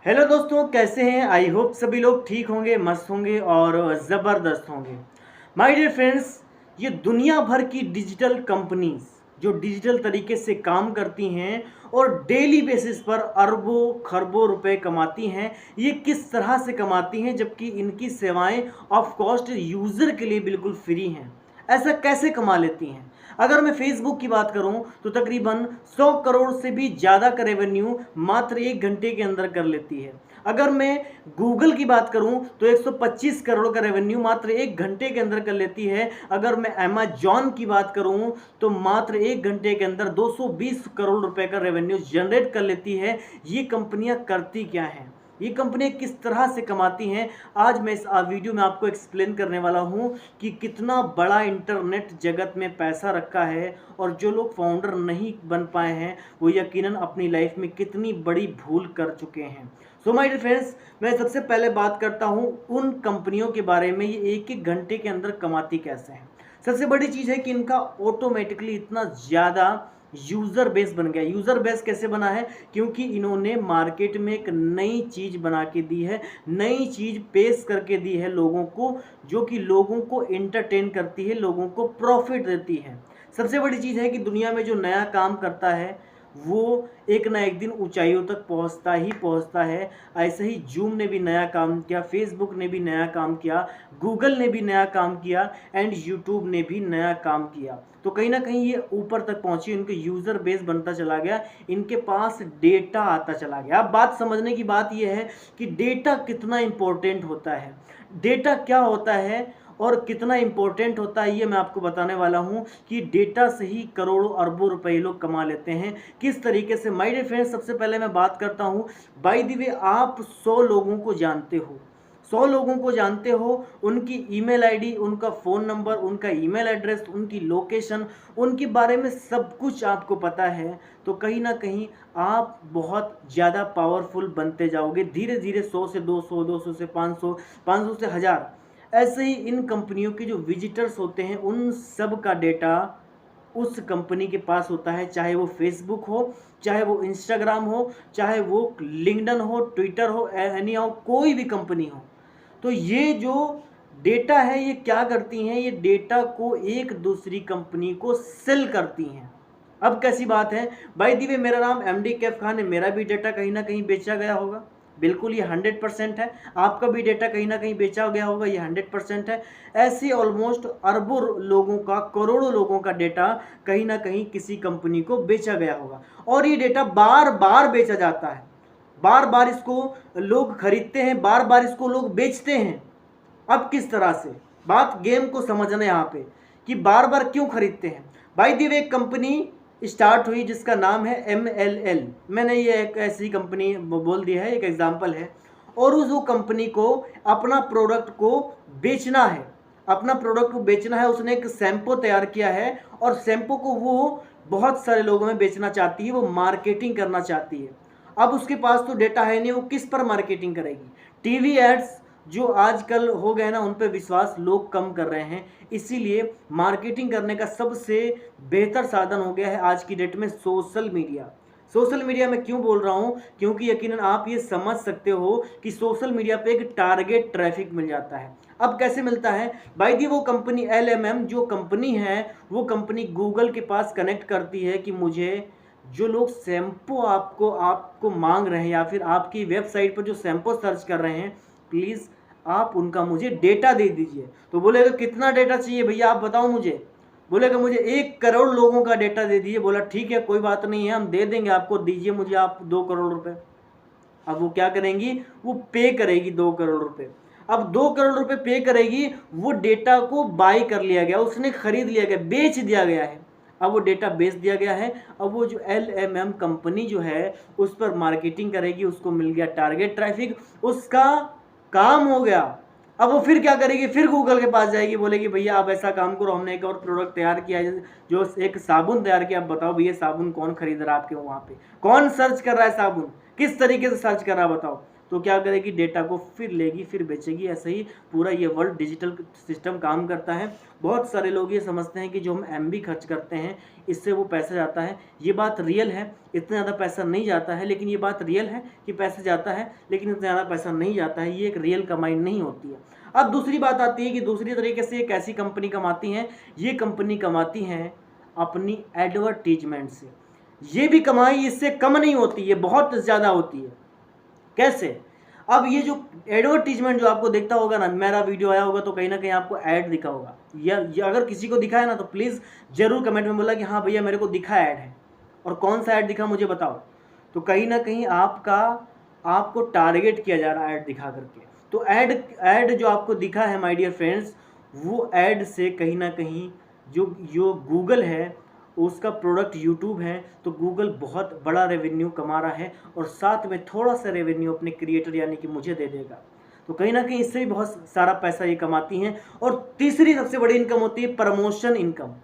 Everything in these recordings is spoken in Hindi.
हेलो दोस्तों, कैसे हैं? आई होप सभी लोग ठीक होंगे, मस्त होंगे और ज़बरदस्त होंगे। माय डियर फ्रेंड्स, ये दुनिया भर की डिजिटल कंपनीज जो डिजिटल तरीके से काम करती हैं और डेली बेसिस पर अरबों खरबों रुपए कमाती हैं, ये किस तरह से कमाती हैं जबकि इनकी सेवाएं ऑफ कॉस्ट यूज़र के लिए बिल्कुल फ्री हैं। ऐसा कैसे कमा लेती हैं? अगर मैं फेसबुक की बात करूं तो तकरीबन 100 करोड़ से भी ज़्यादा का रेवेन्यू मात्र 1 घंटे के अंदर कर लेती है। अगर मैं गूगल की बात करूं तो 125 करोड़ का रेवेन्यू मात्र 1 घंटे के अंदर कर लेती है। अगर मैं अमेजॉन की बात करूं तो मात्र 1 घंटे के अंदर 220 करोड़ रुपए का रेवेन्यू जनरेट कर लेती है। ये कंपनियां करती क्या हैं, ये कंपनियां किस तरह से कमाती हैं, आज मैं इस वीडियो में आपको एक्सप्लेन करने वाला हूं कि कितना बड़ा इंटरनेट जगत में पैसा रखा है और जो लोग फाउंडर नहीं बन पाए हैं वो यकीनन अपनी लाइफ में कितनी बड़ी भूल कर चुके हैं। सो माय डियर फ्रेंड्स, मैं सबसे पहले बात करता हूं उन कंपनियों के बारे में, ये एक एक घंटे के अंदर कमाती कैसे हैं। सबसे बड़ी चीज़ है कि इनका ऑटोमेटिकली इतना ज़्यादा यूज़र बेस बन गया। यूज़र बेस कैसे बना है? क्योंकि इन्होंने मार्केट में एक नई चीज़ बना के दी है, नई चीज़ पेश करके दी है लोगों को, जो कि लोगों को एंटरटेन करती है, लोगों को प्रॉफिट देती है। सबसे बड़ी चीज़ है कि दुनिया में जो नया काम करता है वो एक ना एक दिन ऊंचाइयों तक पहुंचता ही पहुंचता है। ऐसे ही जूम ने भी नया काम किया, फेसबुक ने भी नया काम किया, गूगल ने भी नया काम किया एंड यूट्यूब ने भी नया काम किया। तो कहीं ना कहीं ये ऊपर तक पहुंची, इनके यूज़र बेस बनता चला गया, इनके पास डेटा आता चला गया। अब बात समझने की बात यह है कि डेटा कितना इम्पोर्टेंट होता है, डेटा क्या होता है और कितना इम्पोर्टेंट होता है, ये मैं आपको बताने वाला हूँ कि डेटा से ही करोड़ों अरबों रुपए लोग कमा लेते हैं किस तरीके से। माय डियर फ्रेंड्स, सबसे पहले मैं बात करता हूँ, बाय द वे आप 100 लोगों को जानते हो, 100 लोगों को जानते हो, उनकी ईमेल आईडी, उनका फ़ोन नंबर, उनका ईमेल एड्रेस, उनकी लोकेशन, उनके बारे में सब कुछ आपको पता है। तो कहीं ना कहीं आप बहुत ज़्यादा पावरफुल बनते जाओगे धीरे धीरे। 100 से 200, 200 से 500, 500 से 1000। ऐसे ही इन कंपनियों के जो विजिटर्स होते हैं उन सब का डेटा उस कंपनी के पास होता है, चाहे वो फेसबुक हो, चाहे वो इंस्टाग्राम हो, चाहे वो लिंक्डइन हो, ट्विटर हो, एनी हो, कोई भी कंपनी हो। तो ये जो डेटा है ये क्या करती हैं, ये डेटा को एक दूसरी कंपनी को सेल करती हैं। अब कैसी बात है, भाई दी वे मेरा नाम एमडी कैफ खान है, मेरा भी डेटा कहीं ना कहीं बेचा गया होगा, बिल्कुल ये 100% है। आपका भी डेटा कहीं ना कहीं बेचा गया होगा, ये 100% है। ऐसे ऑलमोस्ट अरबों लोगों का, करोड़ों लोगों का डेटा कहीं ना कहीं किसी कंपनी को बेचा गया होगा और ये डेटा बार बार बेचा जाता है, बार बार इसको लोग खरीदते हैं, बार बार इसको लोग बेचते हैं। अब किस तरह से, बात गेम को समझना यहाँ पे कि बार बार क्यों खरीदते हैं। बाय द वे एक कंपनी स्टार्ट हुई जिसका नाम है MLL। मैंने ये एक ऐसी कंपनी बोल दिया है, एक एग्जांपल है। और उस वो कंपनी को अपना प्रोडक्ट को बेचना है, अपना प्रोडक्ट को बेचना है। उसने एक शैम्पू तैयार किया है और शैम्पू को वो बहुत सारे लोगों में बेचना चाहती है, वो मार्केटिंग करना चाहती है। अब उसके पास तो डेटा है नहीं, वो किस पर मार्केटिंग करेगी? टीवी एड्स जो आजकल हो गए ना, उन पर विश्वास लोग कम कर रहे हैं, इसीलिए मार्केटिंग करने का सबसे बेहतर साधन हो गया है आज की डेट में सोशल मीडिया। सोशल मीडिया में क्यों बोल रहा हूँ? क्योंकि यकीनन आप ये समझ सकते हो कि सोशल मीडिया पे एक टारगेट ट्रैफिक मिल जाता है। अब कैसे मिलता है? भाई दी वो कंपनी LMM जो कंपनी है, वो कंपनी गूगल के पास कनेक्ट करती है कि मुझे जो लोग शैम्पू आपको आपको मांग रहे हैं या फिर आपकी वेबसाइट पर जो शैम्पू सर्च कर रहे हैं, प्लीज़ आप उनका मुझे डेटा दे दीजिए। तो बोलेगा कितना डेटा चाहिए भैया, आप बताओ मुझे। बोलेगा मुझे 1 करोड़ लोगों का डेटा दे दीजिए। बोला ठीक है, कोई बात नहीं है, हम दे देंगे आपको, दीजिए मुझे आप 2 करोड़ रुपए। अब वो क्या करेंगी? वो पे करेगी 2 करोड़ रुपए। अब 2 करोड़ रुपए पे करेगी, वो डेटा को बाय कर लिया गया, उसने खरीद लिया गया, बेच दिया गया है। अब वो डेटा बेच दिया गया है। अब वो जो LMM कंपनी जो है उस पर मार्केटिंग करेगी, उसको मिल गया टारगेट ट्रैफिक, उसका काम हो गया। अब वो फिर क्या करेगी? फिर गूगल के पास जाएगी, बोलेगी भैया आप ऐसा काम करो, हमने एक और प्रोडक्ट तैयार किया है, जो एक साबुन तैयार किया, आप बताओ भैया साबुन कौन खरीद रहा है आपके वहाँ पे, कौन सर्च कर रहा है साबुन, किस तरीके से सर्च कर रहा है बताओ। तो क्या करेगी, डेटा को फिर लेगी फिर बेचेगी। ऐसे ही पूरा ये वर्ल्ड डिजिटल सिस्टम काम करता है। बहुत सारे लोग ये समझते हैं कि जो हम एमबी खर्च करते हैं इससे वो पैसा जाता है। ये बात रियल है, इतना ज़्यादा पैसा नहीं जाता है, लेकिन ये बात रियल है कि पैसा जाता है लेकिन इतना ज़्यादा पैसा नहीं जाता है। ये एक रियल कमाई नहीं होती है। अब दूसरी बात आती है कि दूसरी तरीके से एक ऐसी कंपनी कमाती हैं, ये कंपनी कमाती हैं अपनी एडवर्टीजमेंट से। ये भी कमाई इससे कम नहीं होती, ये बहुत ज़्यादा होती है। कैसे? अब ये जो एडवर्टीजमेंट जो आपको दिखता होगा ना, मेरा वीडियो आया होगा तो कहीं ना कहीं आपको ऐड दिखा होगा, या अगर किसी को दिखा है ना तो प्लीज़ ज़रूर कमेंट में बोला कि हाँ भैया मेरे को दिखा ऐड है, और कौन सा ऐड दिखा मुझे बताओ। तो कहीं ना कहीं आपको टारगेट किया जा रहा है ऐड दिखा करके। तो ऐड जो आपको दिखा है माय डियर फ्रेंड्स, वो ऐड से कहीं ना कहीं जो गूगल है उसका प्रोडक्ट यूट्यूब है, तो गूगल बहुत बड़ा रेवेन्यू कमा रहा है और साथ में थोड़ा सा रेवेन्यू अपने क्रिएटर यानी कि मुझे दे देगा। तो कहीं ना कहीं इससे भी बहुत सारा पैसा ये कमाती हैं। और तीसरी सबसे बड़ी इनकम होती है प्रमोशन इनकम,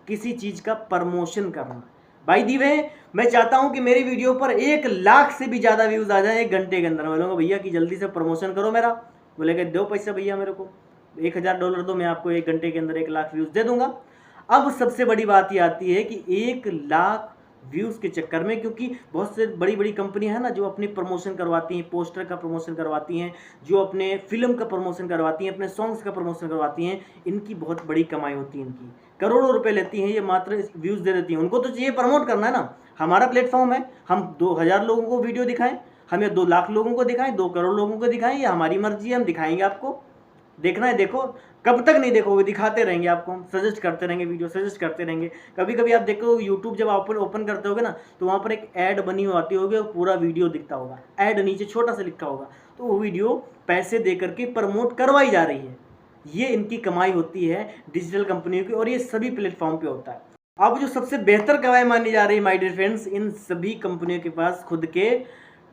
किसी चीज़ का प्रमोशन करना। बाय द वे मैं चाहता हूं कि मेरी वीडियो पर 1 लाख से भी ज़्यादा व्यूज़ आ जाए 1 घंटे के अंदर। मैं बोलूँगा भैया कि जल्दी से प्रमोशन करो मेरा। बोलेगा दो पैसा भैया, मेरे को $1000 दो, मैं आपको 1 घंटे के अंदर 1 लाख व्यूज़ दे दूंगा। अब सबसे बड़ी बात ये आती है कि 1 लाख व्यूज़ के चक्कर में, क्योंकि बहुत से बड़ी बड़ी कंपनियां हैं ना जो अपनी प्रमोशन करवाती हैं, पोस्टर का प्रमोशन करवाती हैं, जो अपने फिल्म का प्रमोशन करवाती हैं, अपने सॉन्ग्स का प्रमोशन करवाती हैं, इनकी बहुत बड़ी कमाई होती है। इनकी करोड़ों रुपए लेती हैं, ये मात्र व्यूज़ दे देती हैं। उनको तो चाहिए प्रमोट करना है ना। हमारा प्लेटफॉर्म है, हम 2000 लोगों को वीडियो दिखाएं, हमें 2 लाख लोगों को दिखाएं, 2 करोड़ लोगों को दिखाएं, ये हमारी मर्जी है, हम दिखाएंगे आपको। देखना है देखो, कब तक नहीं देखोगे, दिखाते रहेंगे आपको, हम सजेस्ट करते रहेंगे, वीडियो सजेस्ट करते रहेंगे। कभी कभी आप देखो यूट्यूब जब आप ओपन करते होगे ना तो वहाँ पर एक ऐड बनी हुई आती होगी और पूरा वीडियो दिखता होगा, ऐड नीचे छोटा सा लिखा होगा, तो वो वीडियो पैसे दे करके प्रमोट करवाई जा रही है। ये इनकी कमाई होती है डिजिटल कंपनियों की, और ये सभी प्लेटफॉर्म पे होता है। अब जो सबसे बेहतर कमाई मानी जा रही है माय डियर फ्रेंड्स, इन सभी कंपनियों के पास खुद के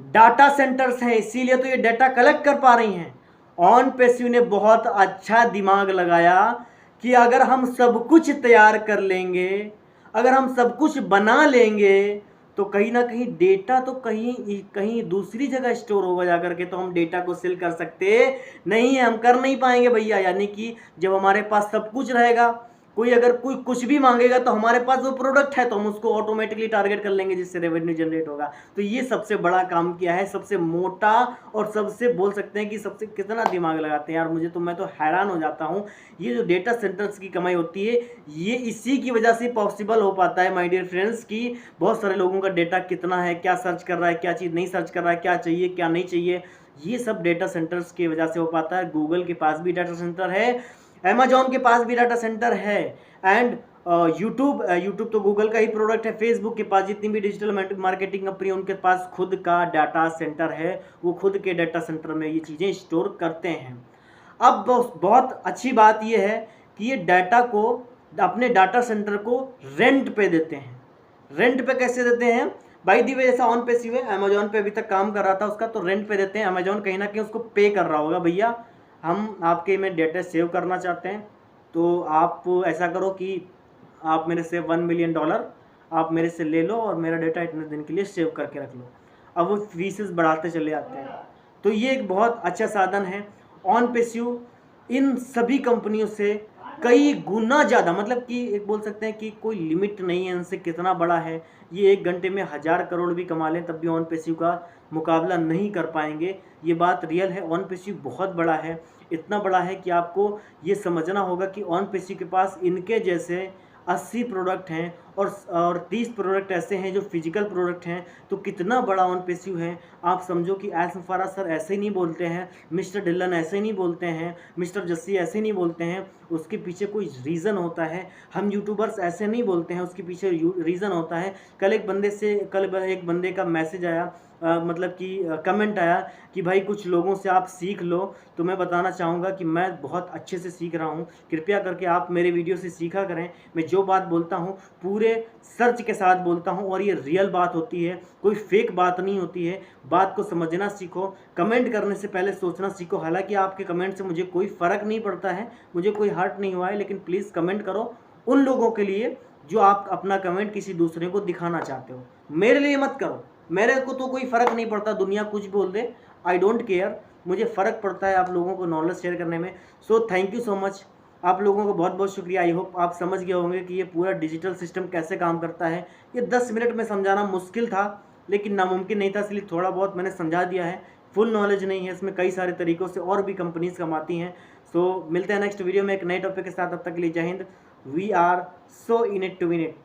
डाटा सेंटर्स हैं, इसीलिए तो ये डाटा कलेक्ट कर पा रही हैं। ऑनपेस्यू ने बहुत अच्छा दिमाग लगाया कि अगर हम सब कुछ तैयार कर लेंगे, अगर हम सब कुछ बना लेंगे, तो कहीं ना कहीं डेटा तो कहीं दूसरी जगह स्टोर होगा जाकर के, तो हम डेटा को सेल कर सकते नहीं है, हम कर नहीं पाएंगे भैया। यानी कि जब हमारे पास सब कुछ रहेगा, कोई अगर कोई कुछ भी मांगेगा तो हमारे पास वो प्रोडक्ट है, तो हम उसको ऑटोमेटिकली टारगेट कर लेंगे, जिससे रेवेन्यू जनरेट होगा। तो ये सबसे बड़ा काम किया है, सबसे मोटा, और सबसे बोल सकते हैं कि सबसे कितना दिमाग लगाते हैं यार। मैं तो हैरान हो जाता हूँ। ये जो डेटा सेंटर्स की कमाई होती है, ये इसी की वजह से पॉसिबल हो पाता है माय डियर फ्रेंड्स, की बहुत सारे लोगों का डेटा कितना है, क्या सर्च कर रहा है, क्या चीज़ नहीं सर्च कर रहा है, क्या चाहिए क्या नहीं चाहिए, ये सब डेटा सेंटर्स की वजह से हो पाता है। गूगल के पास भी डाटा सेंटर है, अमेजॉन के पास भी डाटा सेंटर है, एंड यूट्यूब तो गूगल का ही प्रोडक्ट है। फेसबुक के पास जितनी भी डिजिटल मार्केटिंग कंपनी उनके पास खुद का डाटा सेंटर है, वो खुद के डाटा सेंटर में ये चीज़ें स्टोर करते हैं। अब बहुत अच्छी बात ये है कि ये डाटा को, अपने डाटा सेंटर को रेंट पे देते हैं। रेंट पे कैसे देते हैं? बाय द वे, जैसा ऑन पे सी अमेजॉन पे अभी तक काम कर रहा था उसका, तो रेंट पे देते हैं। अमेजॉन कहीं ना कहीं उसको पे कर रहा होगा, भैया हम आपके में डेटा सेव करना चाहते हैं, तो आप ऐसा करो कि आप मेरे से $1 मिलियन आप मेरे से ले लो और मेरा डेटा इतने दिन के लिए सेव करके रख लो। अब वो फीसेस बढ़ाते चले आते हैं। तो ये एक बहुत अच्छा साधन है। ऑनपेस्यू इन सभी कंपनियों से कई गुना ज़्यादा, मतलब कि एक बोल सकते हैं कि कोई लिमिट नहीं है इनसे कितना बड़ा है। ये 1 घंटे में 1000 करोड़ भी कमा लें तब भी ऑनपेस्यू का मुकाबला नहीं कर पाएंगे। ये बात रियल है। ऑनपेस्यू बहुत बड़ा है, इतना बड़ा है कि आपको ये समझना होगा कि ऑनपेस्यू के पास इनके जैसे 80 प्रोडक्ट हैं और 30 प्रोडक्ट ऐसे हैं जो फिजिकल प्रोडक्ट हैं। तो कितना बड़ा ऑनपेस्यू है आप समझो। कि एस फराज सर ऐसे ही नहीं बोलते हैं, मिस्टर ढिल्लन ऐसे नहीं बोलते हैं, मिस्टर जस्सी ऐसे नहीं बोलते हैं, उसके पीछे कोई रीज़न होता है। हम यूट्यूबर्स ऐसे नहीं बोलते हैं, उसके पीछे रीज़न होता है। कल एक बंदे का मैसेज आया, मतलब कि कमेंट आया कि भाई कुछ लोगों से आप सीख लो। तो मैं बताना चाहूँगा कि मैं बहुत अच्छे से सीख रहा हूँ, कृपया करके आप मेरे वीडियो से सीखा करें। मैं जो बात बोलता हूँ पूरे सर्च के साथ बोलता हूँ और ये रियल बात होती है, कोई फेक बात नहीं होती है। बात को समझना सीखो, कमेंट करने से पहले सोचना सीखो। हालांकि आपके कमेंट से मुझे कोई फ़र्क नहीं पड़ता है, मुझे कोई हर्ट नहीं हुआ है, लेकिन प्लीज़ कमेंट करो उन लोगों के लिए जो आप अपना कमेंट किसी दूसरे को दिखाना चाहते हो, मेरे लिए मत करो। मेरे को तो कोई फ़र्क नहीं पड़ता, दुनिया कुछ बोल दे, आई डोंट केयर। मुझे फ़र्क पड़ता है आप लोगों को नॉलेज शेयर करने में। So thank you so much, आप लोगों को बहुत बहुत शुक्रिया। आई होप आप समझ गए होंगे कि ये पूरा डिजिटल सिस्टम कैसे काम करता है। ये 10 मिनट में समझाना मुश्किल था, लेकिन नामुमकिन नहीं था, इसलिए थोड़ा बहुत मैंने समझा दिया है। फुल नॉलेज नहीं है इसमें, कई सारे तरीक़ों से और भी कंपनीज़ कमाती हैं। सो मिलते हैं नेक्स्ट वीडियो में एक नए टॉपिक के साथ। तब तक के लिए जय हिंद। We are so in it to win it.